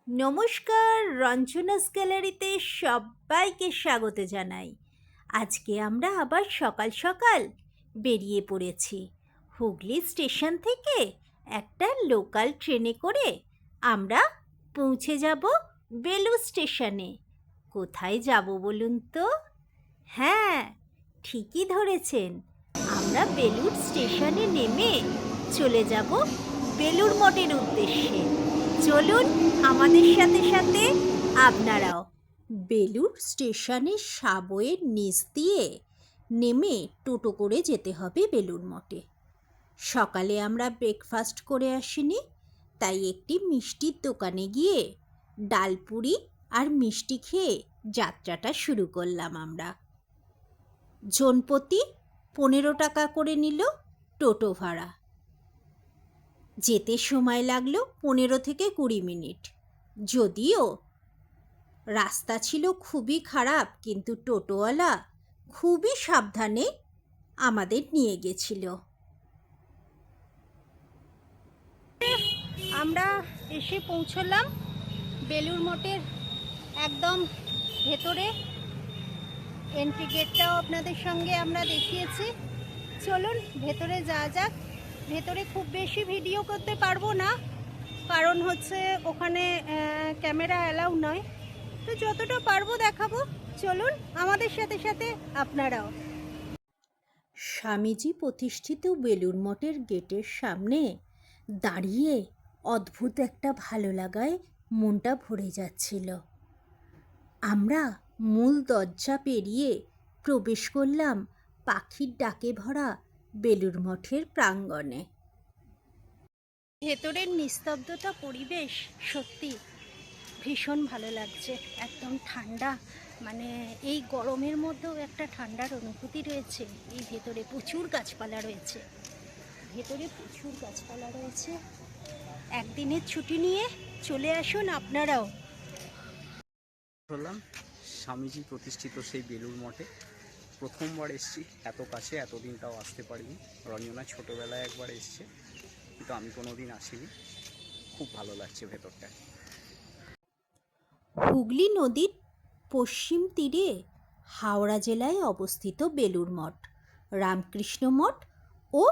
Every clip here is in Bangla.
নমস্কার, রঞ্জনাস গ্যালারিতে সবাইকে স্বাগত জানাই। আজকে আমরা আবার সকাল সকাল বেরিয়ে পড়েছি। হুগলি স্টেশন থেকে একটা লোকাল ট্রেনে করে আমরা পৌঁছে যাব বেলুড় স্টেশনে। কোথায় যাব বলুন তো? হ্যাঁ, ঠিকই ধরেছেন। আমরা বেলুড় স্টেশনে নেমে চলে যাব বেলুড় মঠের উদ্দেশ্যে। চলুন আমাদের সাথে সাথে আপনারাও। বেলুড় স্টেশনের সাবওয়ের নিচ দিয়ে নেমে টোটো করে যেতে হবে বেলুড় মঠে। সকালে আমরা ব্রেকফাস্ট করে আসিনি, তাই একটি মিষ্টির দোকানে গিয়ে ডালপুরি আর মিষ্টি খেয়ে যাত্রাটা শুরু করলাম আমরা। জনপ্রতি 15 টাকা করে নিল টোটো ভাড়া। যেতে সময় লাগলো 15 থেকে 20 মিনিট। যদিও রাস্তা ছিল খুবই খারাপ, কিন্তু টোটোওয়ালা খুবই সাবধানে আমাদের নিয়ে গেছিল। আমরা এসে পৌঁছলাম বেলুড় মঠের একদম ভেতরে। এন্ট্রি গেটটাও আপনাদের সঙ্গে আমরা দেখিয়েছি। চলুন ভেতরে যাওয়া যাক। ভেতরে খুব বেশি ভিডিও করতে পারবো না, কারণ হচ্ছে ওখানে ক্যামেরা অ্যালাউ নয়। তো যতটা পারবো দেখাবো। চলুন আমাদের সাথে সাথে আপনারাও। স্বামীজি প্রতিষ্ঠিত বেলুড় মঠের গেটের সামনে দাঁড়িয়ে অদ্ভুত একটা ভালো লাগায় মনটা ভরে যাচ্ছিল। আমরা মূল দরজা পেরিয়ে প্রবেশ করলাম পাখির ডাকে ভরা বেলুড় মঠের প্রাঙ্গণে। ভেতরের নিস্তব্ধতা পরিবেশ সত্যি ভীষণ ভালো লাগছে। একদম ঠান্ডা, মানে এই গরমের মধ্যেও একটা ঠান্ডার অনুভূতি রয়েছে। এই ভেতরে প্রচুর গাছপালা রয়েছে। একদিনের ছুটি নিয়ে চলে আসুন আপনারাও। হলাম স্বামীজি প্রতিষ্ঠিত সেই বেলুড় মঠে। প্রথমবার এসেছি, এত কাছে এতদিন তাও আসতে পারিনি। রঞ্জনা ছোটোবেলায় একবার এসছে, কিন্তু আমি কোনোদিন আসিনি। খুব ভালো লাগছে ভেতরটা। হুগলি নদীর পশ্চিম তীরে হাওড়া জেলায় অবস্থিত বেলুড় মঠ রামকৃষ্ণ মঠ ও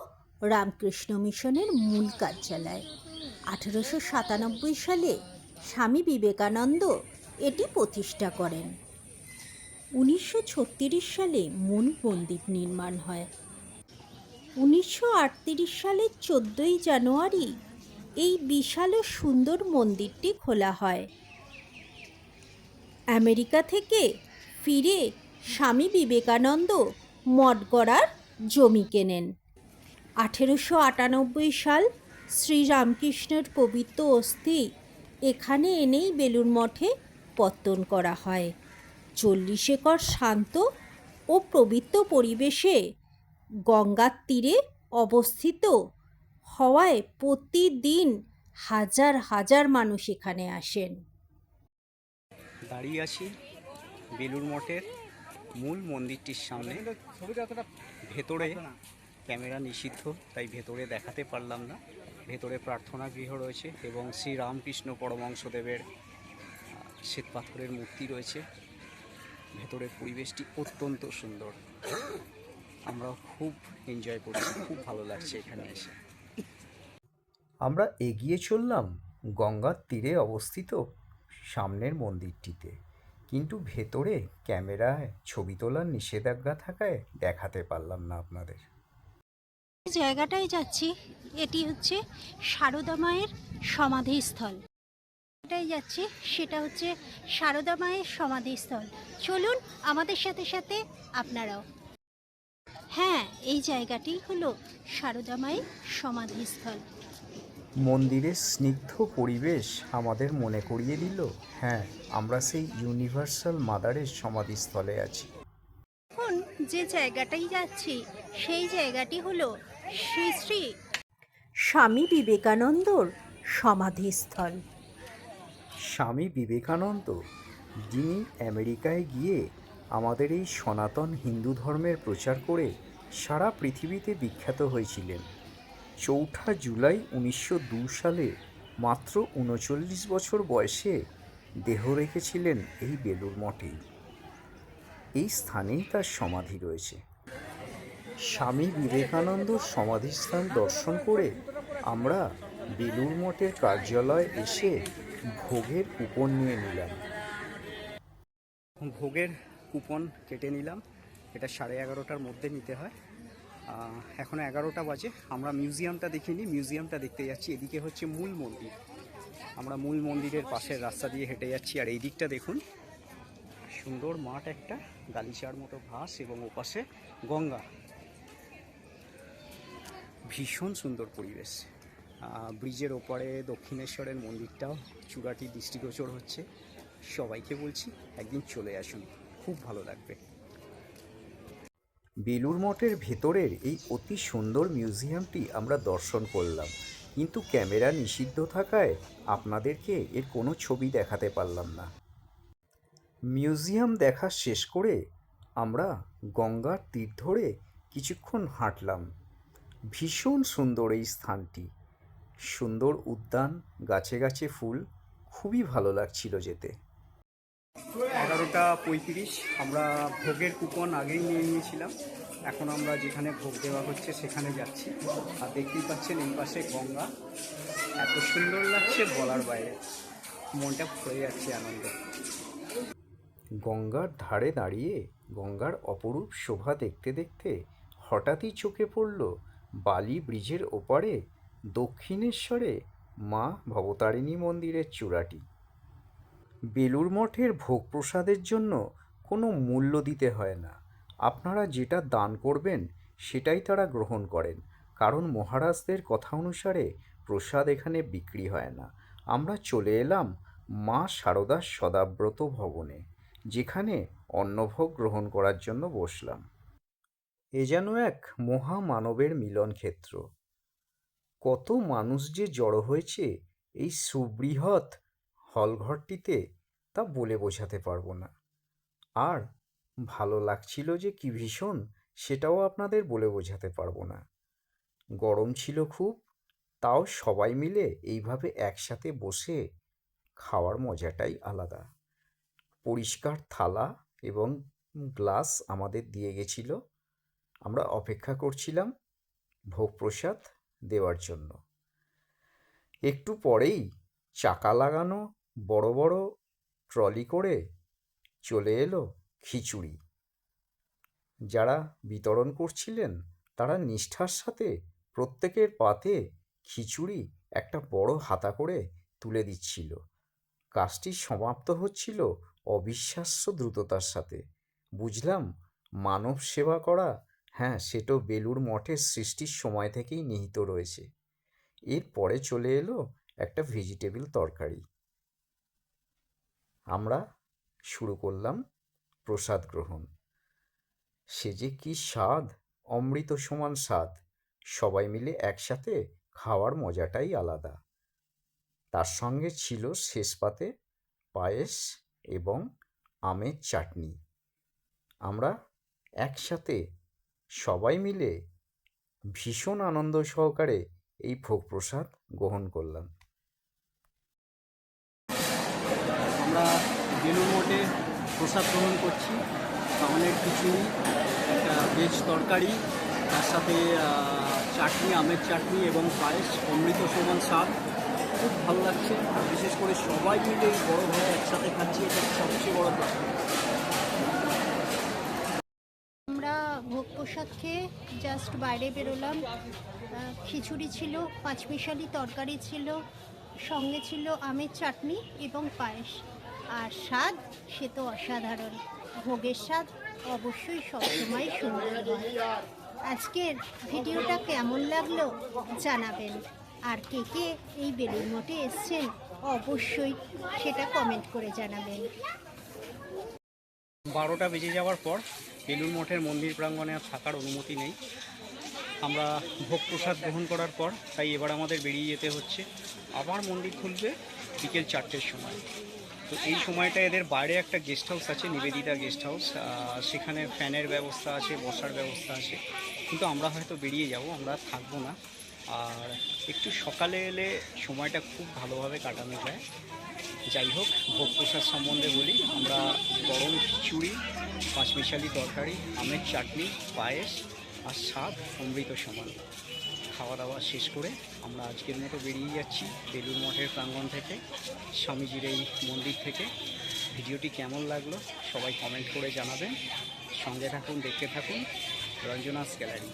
রামকৃষ্ণ মিশনের মূল কার্যালয়। 1897 সালে স্বামী বিবেকানন্দ এটি প্রতিষ্ঠা করেন। 1936 সালে মূল মন্দির নির্মাণ হয়। 1938 সালের 14ই জানুয়ারি এই বিশাল ও সুন্দর মন্দিরটি খোলা হয়। আমেরিকা থেকে ফিরে স্বামী বিবেকানন্দ মঠ গড়ার জমি কেনেন। 1898 সাল শ্রীরামকৃষ্ণের পবিত্র অস্থি এখানে এনেই বেলুড় মঠে পত্তন করা হয়। 40 একর শান্ত ও পবিত্র পরিবেশে গঙ্গার তীরে অবস্থিত হওয়ায় প্রতিদিন হাজার হাজার মানুষ এখানে আসেন। দাঁড়িয়ে আছি বেলুড় মঠের মূল মন্দিরটির সামনে। ভেতরে ক্যামেরা নিষিদ্ধ, তাই ভেতরে দেখাতে পারলাম না। ভেতরে প্রার্থনা গৃহ রয়েছে এবং শ্রী রামকৃষ্ণ পরমহংসদেবের শ্বেতপাথরের মূর্তি রয়েছে। ভেতরের পরিবেশটি অত্যন্ত সুন্দর। আমরা খুব এনজয় করছি, খুব ভালো লাগছে এখানে এসে। আমরা এগিয়ে চললাম গঙ্গার তীরে অবস্থিত সামনের মন্দিরটিতে, কিন্তু ভেতরে ক্যামেরায় ছবি তোলার নিষেধাজ্ঞা থাকায় দেখাতে পারলাম না আপনাদের। জায়গাটায় যাচ্ছি, এটি হচ্ছে সারদা মায়ের সমাধিস্থল। সেটা হচ্ছে সারদা মায়ের সমাধিস্থল। চলুন আমাদের সাথে সাথে আপনারাও। হ্যাঁ, এই জায়গাটি হলো সারদা মায়ের সমাধিস্থল। মন্দিরের স্নিগ্ধ পরিবেশ আমাদের মনে করিয়ে দিল, হ্যাঁ, আমরা সেই ইউনিভার্সাল মাদারের সমাধিস্থলে আছি। এখন যে জায়গাটাই যাচ্ছি সেই জায়গাটি হলো শ্রী শ্রী স্বামী বিবেকানন্দর সমাধিস্থল। স্বামী বিবেকানন্দ, যিনি আমেরিকায় গিয়ে আমাদের এই সনাতন হিন্দু ধর্মের প্রচার করে সারা পৃথিবীতে বিখ্যাত হয়েছিলেন। 4 জুলাই 1902 সালে মাত্র ৩৯ বছর বয়সে দেহ রেখেছিলেন এই বেলুড় মঠেই। এই স্থানেই তার সমাধি রয়েছে। স্বামী বিবেকানন্দর সমাধিস্থান দর্শন করে আমরা বেলুড় মঠের কার্যালয়ে এসে ভোগের কুপন নিয়ে নিলাম। ভোগের কুপন কেটে নিলাম। এটা 11:30টার মধ্যে নিতে হয়। এখন 11টা বাজে। আমরা মিউজিয়ামটা দেখিনি, মিউজিয়ামটা দেখতে যাচ্ছি। এদিকে হচ্ছে মূল মন্দির। আমরা মূল মন্দিরের পাশের রাস্তা দিয়ে হেঁটে যাচ্ছি। আর এই দিকটা দেখুন, সুন্দর মাঠ, একটা গালিচার মতো ঘাস এবং ওপাশে গঙ্গা। ভীষণ সুন্দর পরিবেশ। ব্রিজের ওপারে দক্ষিণেশ্বরের মন্দিরটাও চূড়াটি দৃষ্টিগোচর হচ্ছে। সবাইকে বলছি একদিন চলে আসুন, খুব ভালো লাগবে। বেলুড় মঠের ভেতরের এই অতি সুন্দর মিউজিয়ামটি আমরা দর্শন করলাম, কিন্তু ক্যামেরা নিষিদ্ধ থাকায় আপনাদেরকে এর কোনো ছবি দেখাতে পারলাম না। মিউজিয়াম দেখা শেষ করে আমরা গঙ্গার তীর ধরে কিছুক্ষণ হাঁটলাম। ভীষণ সুন্দর এই স্থানটি, সুন্দর উদ্যান, গাছে গাছে ফুল, খুবই ভালো লাগছিল যেতে। 11:35 আমরা ভোগের কুপন আগেই নিয়ে নিয়েছিলাম। এখন আমরা যেখানে ভোগ দেওয়া হচ্ছে সেখানে যাচ্ছি। আর দেখতেই পাচ্ছেন এই পাশে গঙ্গা, এত সুন্দর লাগছে বলার বাইরে, মনটা ভরে যাচ্ছে আনন্দে। গঙ্গার ধারে দাঁড়িয়ে গঙ্গার অপরূপ শোভা দেখতে দেখতে হঠাৎই চোখে পড়ল বালি ব্রিজের ওপারে দক্ষিণেশ্বরে মা ভবতারিণী মন্দিরের চূড়াটি। বেলুড় মঠের ভোগ প্রসাদের জন্য কোনো মূল্য দিতে হয় না। আপনারা যেটা দান করবেন সেটাই তারা গ্রহণ করেন, কারণ মহারাজদের কথা অনুসারে প্রসাদ এখানে বিক্রি হয় না। আমরা চলে এলাম মা শারদার সদাব্রত ভবনে, যেখানে অন্নভোগ গ্রহণ করার জন্য বসলাম। এ যেন এক মহামানবের মিলন ক্ষেত্র। কত মানুষ যে জড়ো হয়েছে এই সুবৃহৎ হলঘরটিতে, তা বলে বোঝাতে পারবো না। আর ভালো লাগছিল যে কি ভীষণ, সেটাও আপনাদের বলে বোঝাতে পারবো না। গরম ছিল খুব, তাও সবাই মিলে এইভাবে একসাথে বসে খাওয়ার মজাটাই আলাদা। পরিষ্কার থালা এবং গ্লাস আমাদের দিয়ে গেছিল। আমরা অপেক্ষা করছিলাম ভোগ প্রসাদ দেওয়ার জন্য। একটু পরেই চাকা লাগানো বড় বড় ট্রলি করে চলে এলো খিচুড়ি। যারা বিতরণ করছিলেন তারা নিষ্ঠার সাথে প্রত্যেকের পাতে খিচুড়ি একটা বড় হাতা করে তুলে দিচ্ছিল। কাজটি সমাপ্ত হচ্ছিল অবিশ্বাস্য দ্রুততার সাথে। বুঝলাম মানব সেবা করা, হ্যাঁ, সেটাও বেলুড় মঠের সৃষ্টির সময় থেকেই নিহিত রয়েছে। এরপরে চলে এলো একটা ভেজিটেবল তরকারি। আমরা শুরু করলাম প্রসাদ গ্রহণ। সে যে কি স্বাদ, অমৃত সমান স্বাদ। সবাই মিলে একসাথে খাওয়ার মজাটাই আলাদা। তার সঙ্গে ছিল শেষ পাতে পায়েস এবং আমের চাটনি। আমরা একসাথে সবাই মিলে ভীষণ আনন্দ সহকারে এই ভোগ প্রসাদ গ্রহণ করলাম। আমরা বেলুড় মঠে প্রসাদ গ্রহণ করছি। অনেক খিচুড়ি, একটা ভেজ তরকারি, তার সাথে চাটনি, আমের চাটনি এবং পায়েস, অমৃত সমান স্বাদ। খুব ভালো লাগছে। আর বিশেষ করে সবাই মিলে বড় ভাই একসাথে খাচ্ছি, এটা সবচেয়ে বড় কথা। আমরা ভোগ প্রসাদ খেয়ে জাস্ট বাইরে বেরোলাম। খিচুড়ি ছিল, পাঁচমিশালি তরকারি ছিল, সঙ্গে ছিল আমের চাটনি এবং পায়েস। আর স্বাদ সে তো অসাধারণ। ভোগের স্বাদ অবশ্যই সবসময় সুন্দর হয়। আজকের ভিডিওটা কেমন লাগলো জানাবেন। আর কে কে এই বেলুড় মঠে এসছেন অবশ্যই সেটা কমেন্ট করে জানাবেন। 12টা বেজে যাওয়ার পর বেলুড় মঠের মন্দির প্রাঙ্গণে আর থাকার অনুমতি নেই। আমরা ভোগ প্রসাদ গ্রহণ করার পর তাই এবার আমাদের বেরিয়ে যেতে হচ্ছে। আবার মন্দির খুলবে বিকেল 4টের সময়। তো এই সময়টা এদের বাইরে একটা গেস্ট হাউস আছে, নিবেদিতা গেস্ট হাউস। সেখানে ফ্যানের ব্যবস্থা আছে, বসার ব্যবস্থা আছে। কিন্তু আমরা হয়তো বেরিয়ে যাব, আমরা থাকবো না। আর একটু সকালে এলে সময়টা খুব ভালোভাবে কাটানো যায়। যাই হোক, ভোগ প্রসাদ সম্বন্ধে বলি। আমরা গরম খিচুড়ি, পাঁচমিশালি তরকারি, আমের চাটনি, পায়েস আর স্বাদ অমৃত সমান। খাওয়া দাওয়া শেষ করে আমরা আজকের মতো বেরিয়ে যাচ্ছি বেলুড় মঠের প্রাঙ্গণ থেকে, স্বামীজির এই মন্দির থেকে। ভিডিওটি কেমন লাগলো সবাই কমেন্ট করে জানাবেন। সঙ্গে থাকুন, দেখতে থাকুন রঞ্জনাস গ্যালারি।